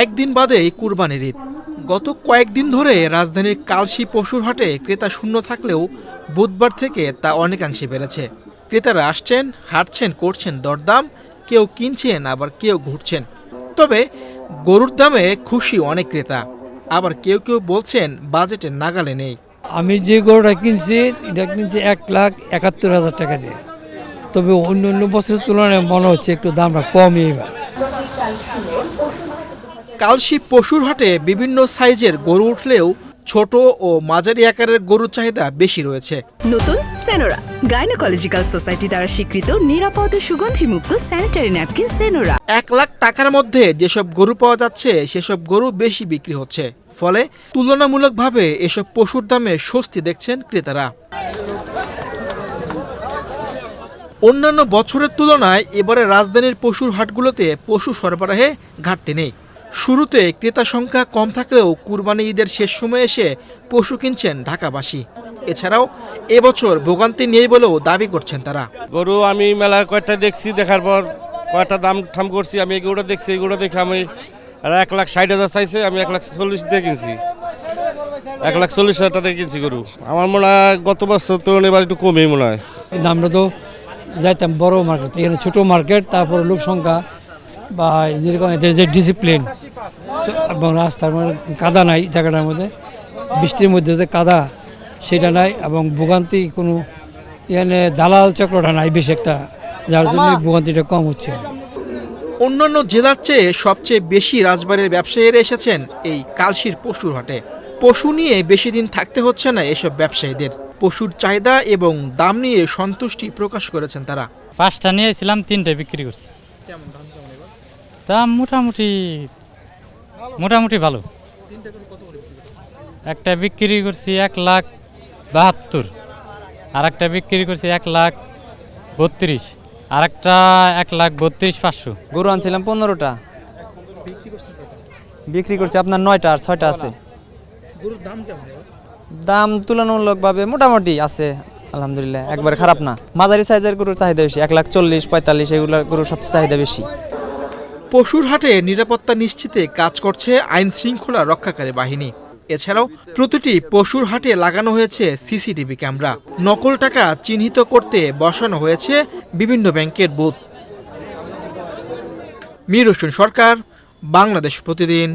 একদিন বাদেই কুরবানির ঈদ। গত কয়েকদিন ধরে রাজধানীর কালশী পশুর হাটে ক্রেতা শূন্য থাকলেও বুধবার থেকে তা অনেকাংশে বেড়েছে। ক্রেতারা আসছেন, হাঁটছেন, করছেন দরদাম, কেউ কিনছেন আবার কেউ ঘুরছেন। তবে গরুর দামে খুশি অনেক ক্রেতা, আবার কেউ কেউ বলছেন বাজেটের নাগালে নেই। আমি যে গরুটা কিনছি এটা কিনছি 1,71,000 টাকা দিয়ে, তবে অন্য অন্য বছরের তুলনায় মনে হচ্ছে একটু দামটা কমই এবার। কালশী পশুর হাটে বিভিন্ন সাইজের গরু উঠলেও ছোট ও মাঝারি আকারের গরুর চাহিদা বেশি রয়েছে। নতুন সেনোরা গাইনোকোলজিক্যাল সোসাইটি দ্বারা স্বীকৃত নিরাপদ সুগন্ধিমুক্ত স্যানিটারি ন্যাপকিন সেনোরা। 1 লাখ টাকার মধ্যে যেসব গরু পাওয়া যাচ্ছে সেসব গরু বেশি বিক্রি হচ্ছে, ফলে তুলনামূলকভাবে এসব পশুর দামে স্বস্তি দেখছেন ক্রেতারা। অন্যান্য বছরের তুলনায় এবারে রাজধানীর পশুর হাটগুলোতে পশু সরবরাহে ঘাটতি নেই। শুরুতে ক্রেতা সংখ্যা কম থাকলেও কুরবানি ঈদের শেষ সময়ে এসে পশু কিনছেন ঢাকাবাসী। এছাড়াও এবছর ভোগান্তি নেই বলেও দাবি করছেন তারা। গরু আমি মেলা কয়েকটা দেখছি, দেখার পর কয়েকটা দাম ঠাম করছি। আমি এগুলো দেখছি, এগুলো দেখে আমি 1,60,000 চাইছে, আমি 1,40,000 দিয়ে কিনছি, 1,40,000 টাকা দিয়ে কিনছি গরু। আমার মনে হয় গত বছর তো এবার একটু কমই মনে হয়। দামটা তো যাইতাম বড় মার্কেট, এখানে ছোট মার্কেট, তারপর লোক সংখ্যা বা যেরকম এদের যে ডিসিপ্লিন এবং রাস্তার মানে কাদা নাই জায়গাটার মধ্যে, বৃষ্টির মধ্যে যে কাদা সেটা নাই, এবং ভোগান্তি কোনো এখানে দালাল চক্রটা নাই বেশি একটা, যার জন্য ভোগান্তিটা কম হচ্ছে। অন্যান্য জেলার চেয়ে সবচেয়ে বেশি রাজবাড়ির ব্যবসায়ীরা এসেছেন এই কালশীর পশুর হাটে। পশু নিয়ে বেশি দিন থাকতে হচ্ছে না এসব ব্যবসায়ীদের। পশুর চাহিদা এবং দাম নিয়ে সন্তুষ্টি প্রকাশ করেছেন তারা। 5টা নিয়েছিলাম, 3টে বিক্রি করছি। দাম মোটামুটি ভালো। একটা বিক্রি করছি 1,72,000, আর একটা বিক্রি করছি 1,32,000, আর একটা 1,32,500। গরু আনছিলাম 15টা, বিক্রি করছি আপনার 9টা আর 6টা আছে। দাম তুলনামূলকভাবে মোটামুটি আছে, আলহামদুলিল্লাহ, একবার খারাপ না। মাঝারি সাইজের গরুর চাহিদা বেশি, 1,40,000-45,000 এগুলো গরুর সবচেয়ে চাহিদা বেশি। পশুর হাটে নিরাপত্তা নিশ্চিতে কাজ করছে আইন শৃঙ্খলা রক্ষাকারী বাহিনী। এছাড়াও প্রতিটি পশুর হাটে লাগানো হয়েছে সিসিটিভি ক্যামেরা। নকল টাকা চিহ্নিত করতে বসানো হয়েছে বিভিন্ন ব্যাংকের বুথ। মীর হোসেন সরকার, বাংলাদেশ প্রতিদিন।